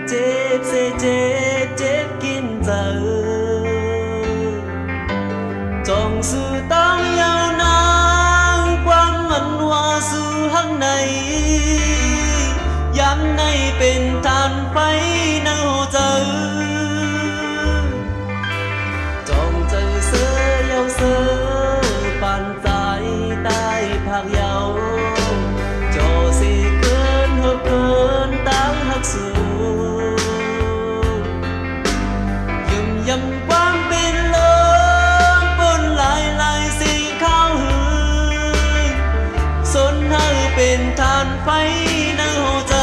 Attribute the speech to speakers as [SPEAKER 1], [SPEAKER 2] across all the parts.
[SPEAKER 1] เจ็บเสเจ็บเจ็บกินเจอจงสู่ต้องยาวนานความมันว่าสู่ข้างในย้ำในเป็นทานไฟในหัวใจจงเจอเสือเยาเสือปั่นใจใต้ผักเยาโจสิเกินหัวเกินตั้งหักสูยุ่มยำความเป็นลมปนลายลายสีข้าวหืนสนให้เป็นทานไฟในหัวใจ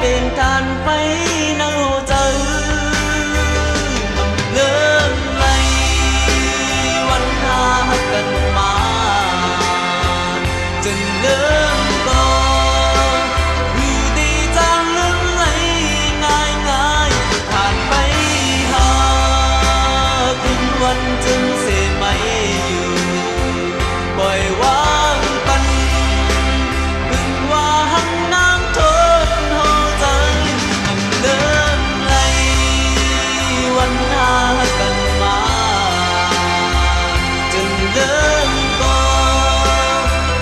[SPEAKER 1] เป็นทานไฟในหัวใจเริ่มไหลวันหากันมาจนเริ่มก่ออยู่ดีจางเลื่อนไหลง่ายง่ายผ่านไปหาคืนวันจึงเสียไม่อยู่ปล่อยวางปันพึงว่าหังน้ำทนกันมาจนเริ่มก่อ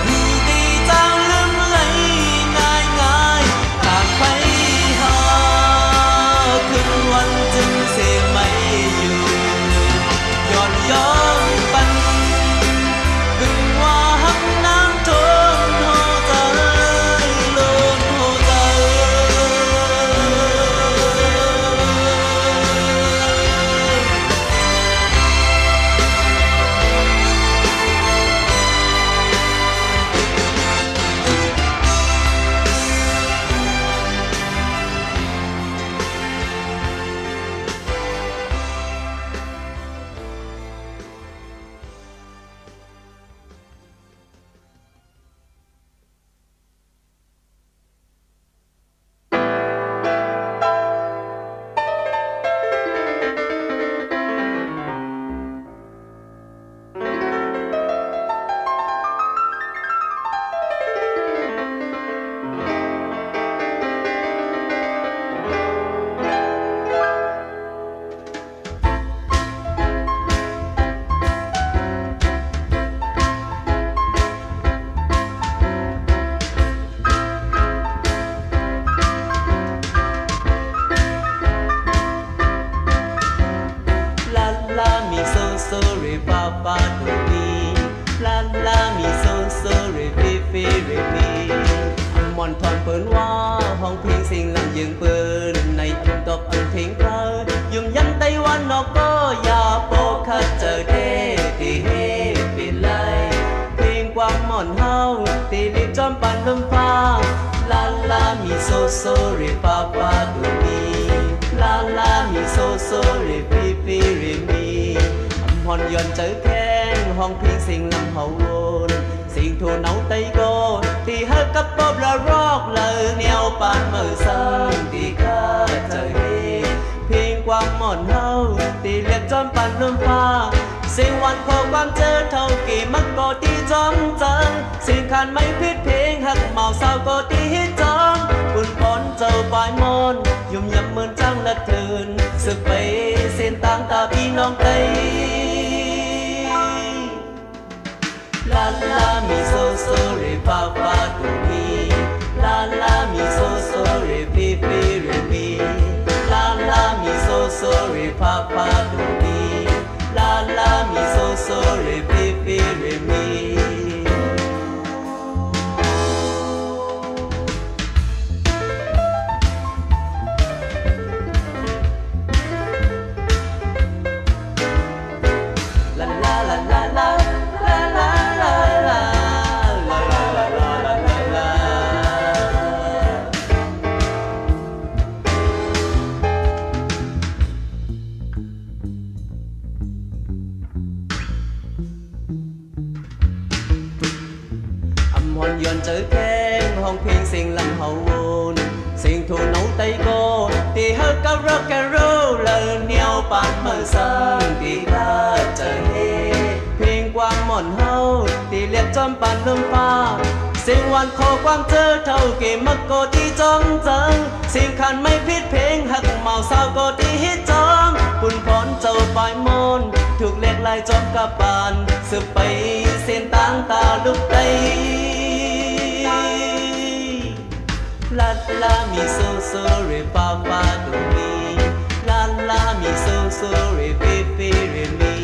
[SPEAKER 1] อยู่ดีจางลืมไหลง่ายง่ายผ่านไปหาคืนวันจึงเสียไม่อยู่ย้อนย้อนปันพึงว่าหักน้ำทนหัวใจโลนหัวใจsorry papa do me la la me so sorry fi fi re me มอนทอนเปิ้นว่าห้องเพลงเสียงลำยืงเปิ้นในอันตบอันเพลงเพลยุ่มยันไต้หวันนอกก็อย่าโปคัดเจอเด้ตีเฮเป็นไรเพลงความหม่อนเฮาตีรีบจอมปันลมฟ้าลาลามี so sorry papa do me la la me so sorry fi fi re meหอนย้อนเจอแข้งห้องเพลงเสียงลำเฮาวนเสียงโทนเอาไตโกที่ฮักกับป๊อบละรอกเลยแนวปานมือซ้ำที่ข้าเจอเฮเพลงความหม่อนเฮาที่เรียกจอมปันลมฟ้าเสียงวันขอความเจอเท่ากี่มักก็ที่จอมจังเสียงคันไม่พิดเพลงฮักเมาสาวก็ที่ฮิตจอมปุ่น La la mi so so re fa fa do mi. La la mi so so re fi fi re mi. La la mi so so re fa fa do mi. La la mi so so re fi fi re mi. Hòn dọn trở khen hòn phiên xiên lâm hậu ôn xiên thù nấu tay cô thì hơi cao rock and roll lời neo bàn mơ sân thì ta trở hê phiên quang mòn hâu thì liệt trong bàn lương pha xiên hoàn khô quang chơ thâu kỳ mất cô đi trong dân xiên khănไม่พิษเพลงหักเมาสาวก็ดีฮิตจอมปุ่นพรเจ้าปลายมนถูกเรียกลายจอมกับบานสืบไปเส้นต่างตาลุกไตLa la mi so so re fa fa do mi. La la mi so so re fi fi re mi.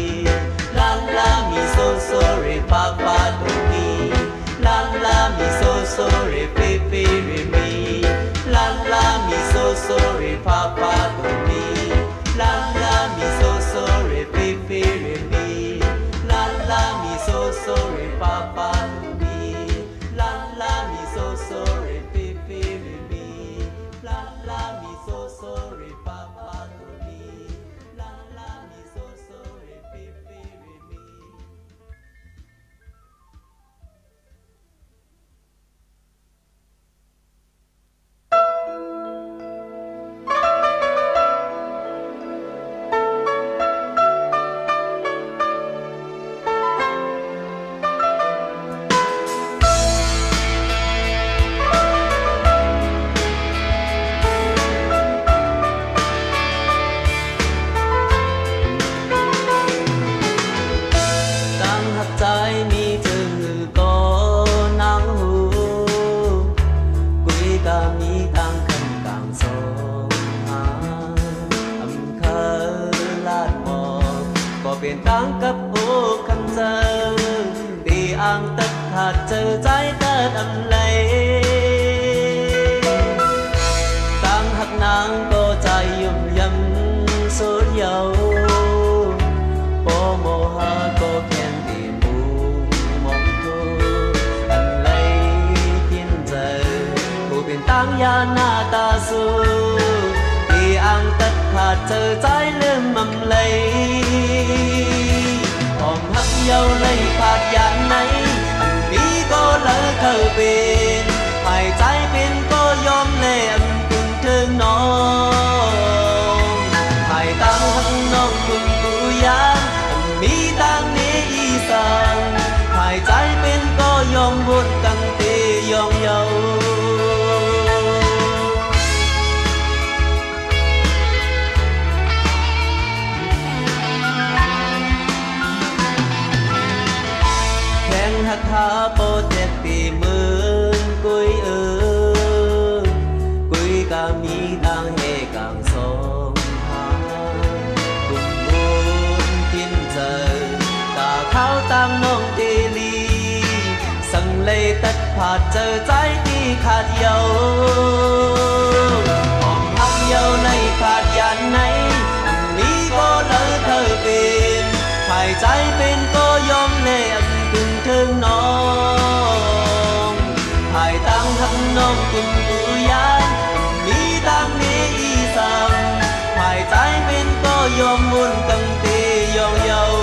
[SPEAKER 1] La la mi so so re fa fa do mi. La la mi so so re fi fi re mi. La la mi so so re fa fa do mi. La la mi so so re fi fi re mi. La la mi so so re fa fa do mi. La la mi so so re fi fi re mi. La la mi so so re fa fa do mi. La la mi so so re fi fi re mi. Tăng cấp ô khăn giờ thì ang tất hạt chờ trái tất âm lấy tăng hạt nang có trái yum yum số dầu bố mô ha có khen thì mù mong thu âm lấy thiên giờ cụ biển tăng ya na ta su thì ang tất hạt chờ trái lưng mầm lấy hấp dâu lấy phạt dàn này anh đi có lỡ thơ bên phải trái bên có yom lệ anh cùng thương nó phải tăng hăng nông cùng cụ giang anh đi tăng đi y sang phải trái bên có yom buồn căng tê yom dâu hạt hà bồ tét tì mơn cối cối ca mi đang hè càng sông hà cùng buồn thiên giờ ta khao tăng nông tê ly sân lê tất phạt chờ trái ti khát dầu hòm hấp dầu này phạt dàn này lý có lỡ thơ bên phải trái bên có yom lệ thương non hai tăng hăng non cùng cụ giang mi tăng mi y sang hai trái bên có yom muôn cần tê yom dâu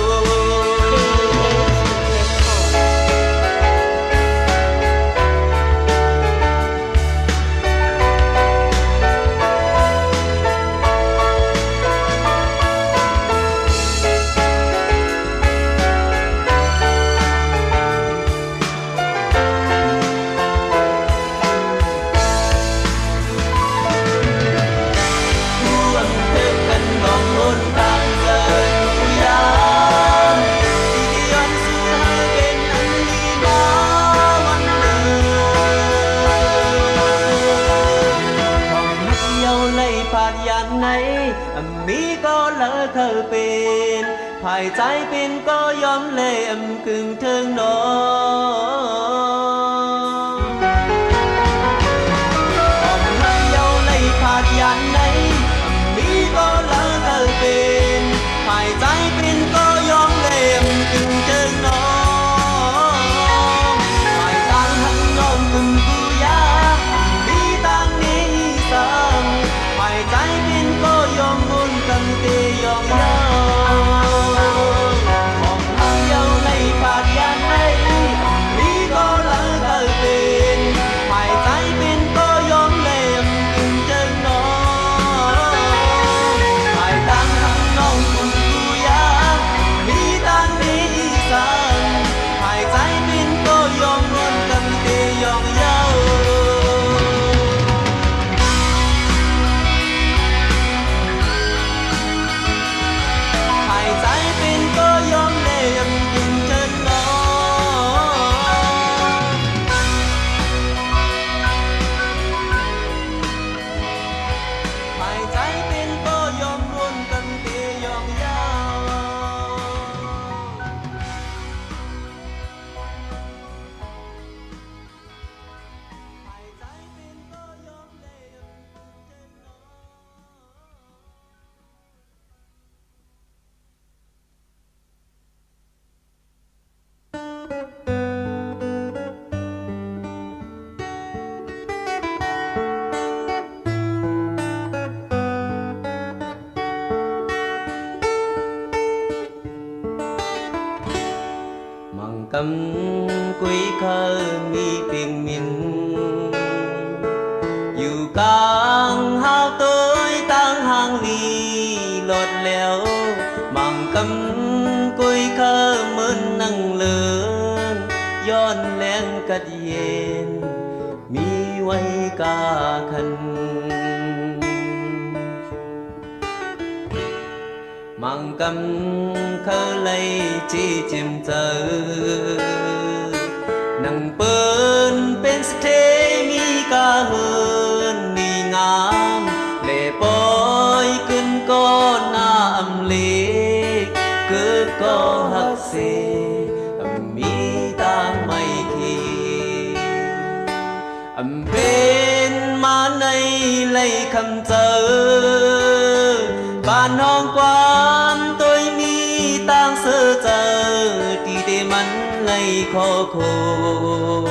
[SPEAKER 1] เป็นภายใจเป็นก็ยอมเล่มกึ่งเทิงนอยันไหนมีก็เลิกเธอเป็นหายใจเป็นก็ยอมเล่มถึงเจอน้องหายตังหันน้องถึงกูยามีตังนี้สังหายใจเป็นก็ยอมมุนกันเตยอมยองมองทางเยาในขาดยันไหนมีก็เลิกเธอเป็นหายใจเป็นก็ยอมเล่มถึงเจอน้องcầm quý khơ mi bình minh dù càng hao tối tăng hàng ly lọt lèo mang cầm quý khơ mơn năng lớnย้อนแรงกัดเย็นมีไว้กาคันmang cầm khơ lấy chi chim chờ nâng bơn bên thế mi ca hơn mi ngam lệ bôi cơn con nam lệ cứ có hắc xê mi tang mây khi bên má này lấy khăm chờ bàn hong quan tôi mi tang sơ chờ thì để mắn lấy khó khổ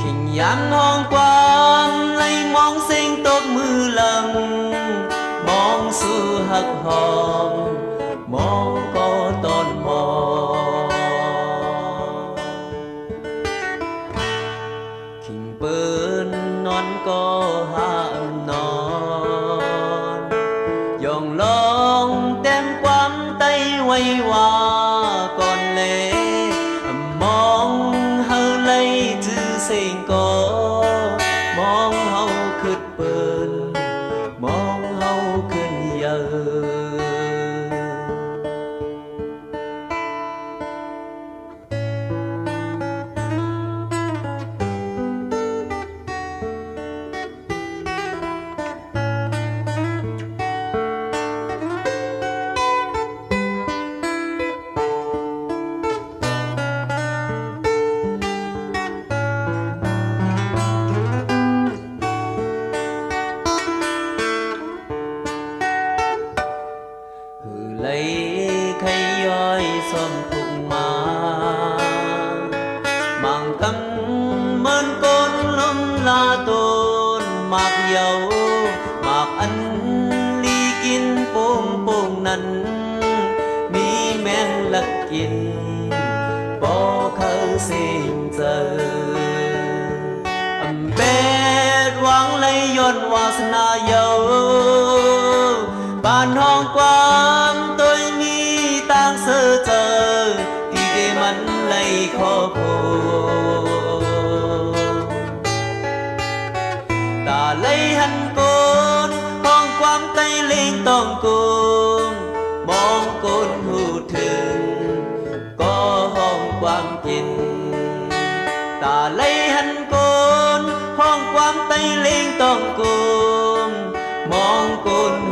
[SPEAKER 1] khinh yam hong quan lấy mong sinh tốt mưa lầm mong su hắc hòm mong có tòn mò khinh bơn non có hạ non dòng long tem quán tay quay qua còn lệ mong hơ lấy chữ sinh có mong hậu khứt bơn mong hậu khứt giờ lấy khayย้อยซ่อมทุกมาmang cầm mơn côn lum la tôn mạc dầu mạc ăn lyกินโป่งโป่งนั้นมีแม่งลักกินบ่เคยสิ้นเจออำเป็ดหวังเลยย้อนวาสนาเยาบ้านห้องกว้างtôi mi tang sơ chờ thì để mắn lấy khó khổ ta lấy hắn cônห้องความtay lênต้องcùng mong côn hù thường cóห้องความกินta lấy hắn cônห้องความtay lênต้องcùng mong côn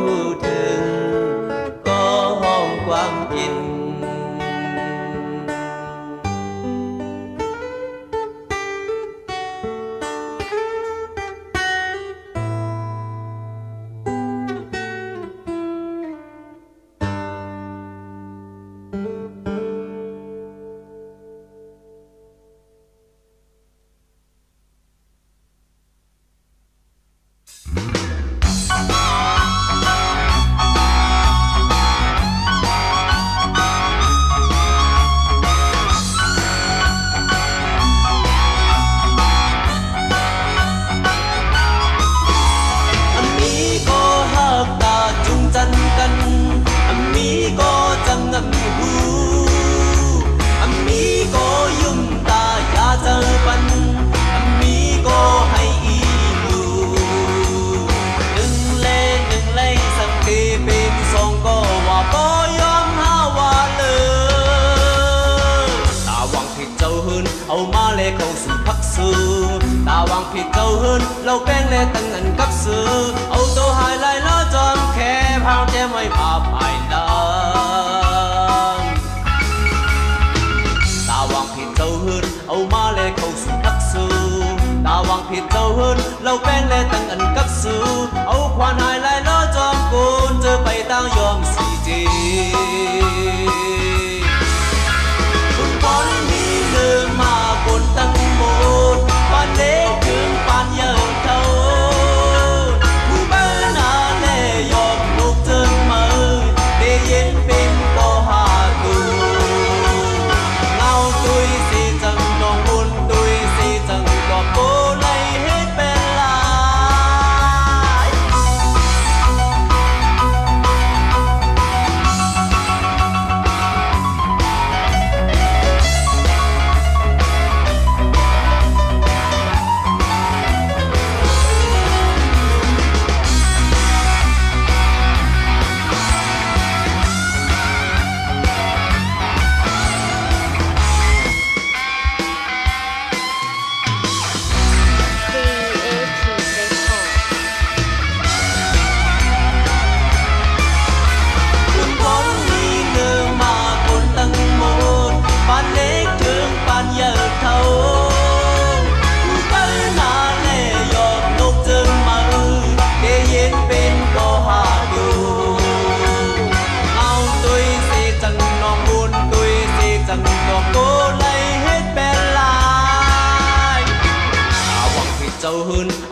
[SPEAKER 1] วางผิดเจ้าหืนเราแป้งและตั้งอันกับซื้อเอาตัวหายไหลล้อจอมแค่พาวแก้มไว้พาภายหลังตาวางผิดเจ้าหืนเอามาและเข้าสู่ทักสู้ตาวางผิดเจ้าหืนเราแป้งและตั้งอันกับซื้อเอาควานหายไหลล้อจอมกูนเจอไปตั้งยอมสีจีคุณบอลมีเนื้อมาบนตั้งหมดปานเล็กถึงปานเยอะเท่าผู้บ้านนาแน่ยอมลูกเจินมือได้เย็นเป็นก็หาตูเงาตุยสีจังน้องบุญตุยสีจังดอกโบไลให้เป็นลาย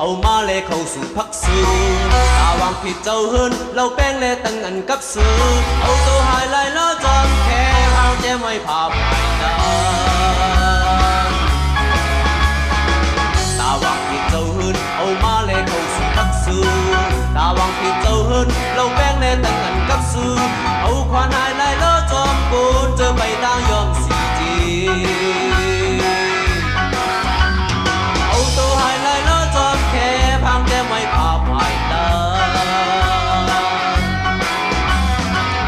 [SPEAKER 1] เอามาเลเข้าสู่พักซื้อตาวางผิดเจ้าหืนเราแป้งและตั้งอันกับซื้อเอาตัวหายไหลล้อจอมแค่เอาแก้มไว้พาภายหลังตาวางผิดเจ้าหืนเอามาเลเข้าสู่พักซื้อตาวางผิดเจ้าหืนเราแป้งและตั้งอันกับซื้อเอาควานหายไหลล้อจอมกูนเจอไปตั้งยอมสีจีตัวหายไหลล้อจอมแค่พังแก้มไว้พาภายหลัง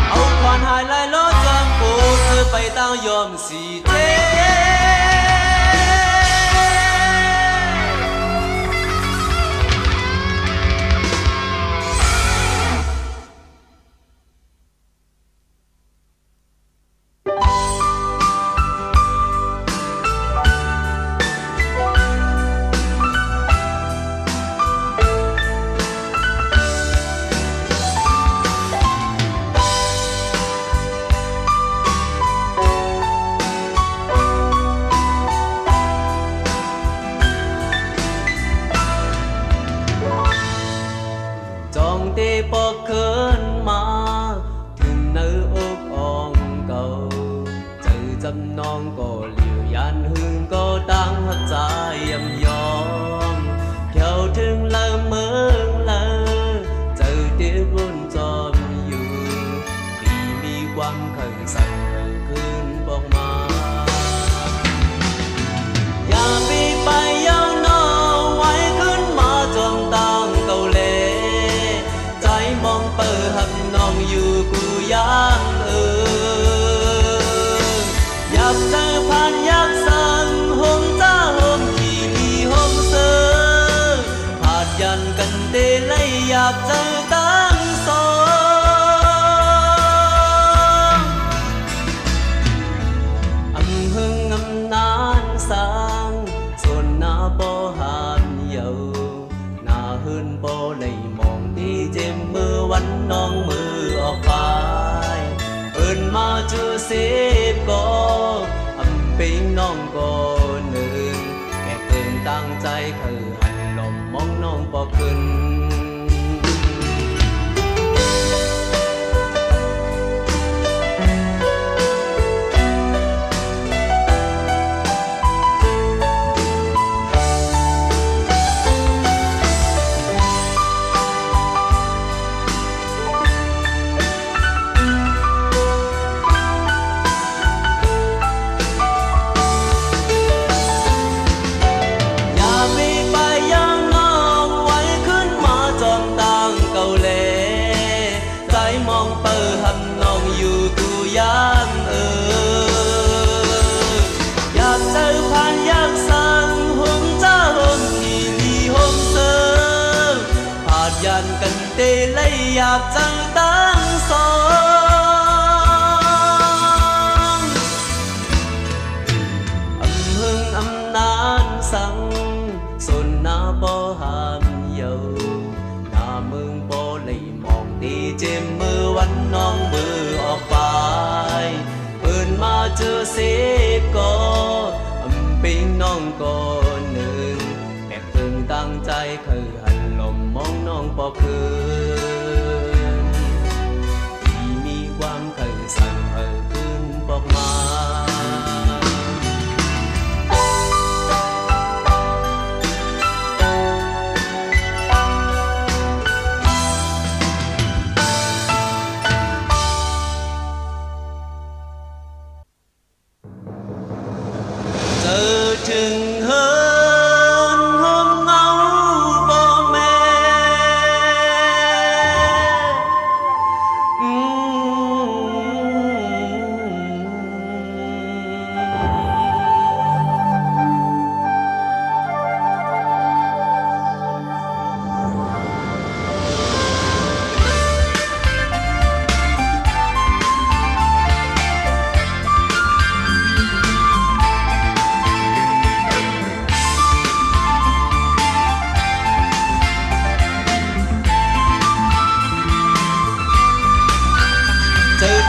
[SPEAKER 1] เอาควานหายไหลล้อจอมกูเธอไปตั้งยอมสีเจปอกเคินมาถึงเนื้ออกอ่องเก่าเจอจำนองก็เหลียวยันหึงก็ตั้งหักใจยำยอมเที่ยวถึงละเมืองละเจอเตี้ยรุ่นจอมอยู่ที่มีความขังสั่งคืนบอกมาอย่าไปยาวนอไว้ขึ้นมาจองตั้งเก่าเลมองเปิดหักน้องอยู่กูยังอยากเจอผ่านอยากสั่งห่มจ้าห่มขี่ลีห่มเสือผาดยันกันเตเลยอยากเจอตั้งสองอำหึงอำนานสางส่วนหน้าบ่หานเยาหน้าหืนบ่เลยมองที่เจ็บมือวันน้องมือออกไปเอิ้นมาจูเสพก็อำเป็นน้องก็หนึ่งแค่เกินตั้งใจคือหันลมมองน้องบ่ขึ้น tê lấy dạp chẳng tăng song âm hương âm nan sang xuân na bó hàm dầu na mương bó lấy mong đi trên mưaวันน้องมือออกไปเปิดมาเจอเสกก็ปิงน้องก็หนึ่งแบบพึงตั้งใจคือหันลมมองน้องปอคืนที่มีความคือสั่งขึ้นบอกมาถึงเฮินหอมเงาบ่แม่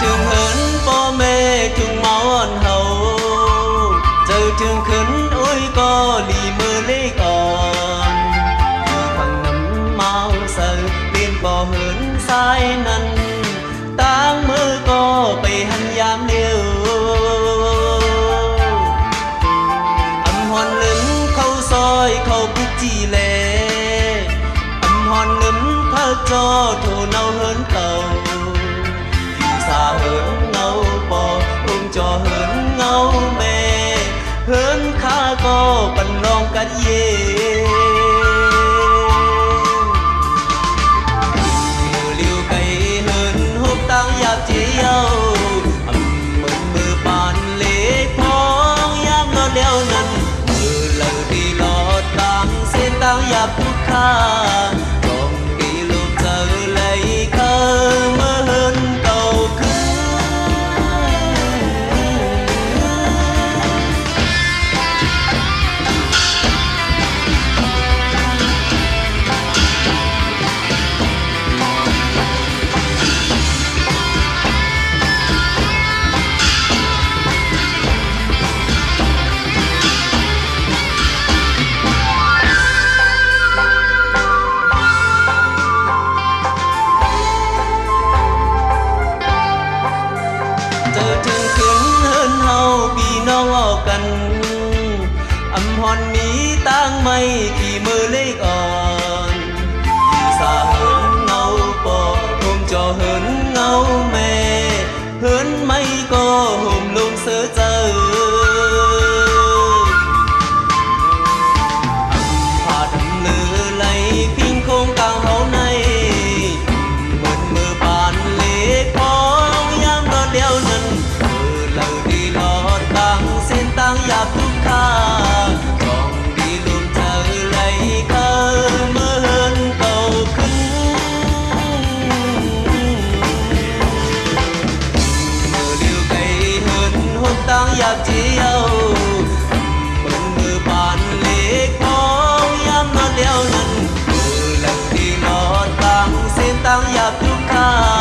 [SPEAKER 1] trường hến bố mê chung máu ẩn hậu giờ trường khấn ôi có lì mơ lấy còn thằng nắm mau sợ liên bò hến sai năn tang mơ có bề hành giam liêu âm hoan lưng khâu soi khâu bút chi lệ âm hoan lưng thơ cho thổ nâu hến cầu xa hơn ngâu bò ôm cho hơn ngâu mẹ hơn khá có bần lòng cắt dê liều cây hơn hộp tăng giáp chế yêu mừng mưa bàn lễ phong giáp nó đeo nần mưa lờ đi lọt tăng xin tăng giáp thuốc kha còn kỳ lúc giờ lấy khơ mơ hơn cầu hòn mỹ tang mây thì mơ lấy còn xa hơn ngâu bò hôm cho hơn ngâu mẹ hơn mây có hôm lung sơ giờ hòa đầm lửa lấy phim không càng hậu này mượn mưa bàn lễ phong nhang đó đeo nần mưa lầu đi lọt tăng xin tăng giáp thuốc kha tăng giáp chiếu mừng mưa bàn lễ phong nhắm nó đeo nần mưa lần đi lọt tăng xin tăng giáp thuốc kha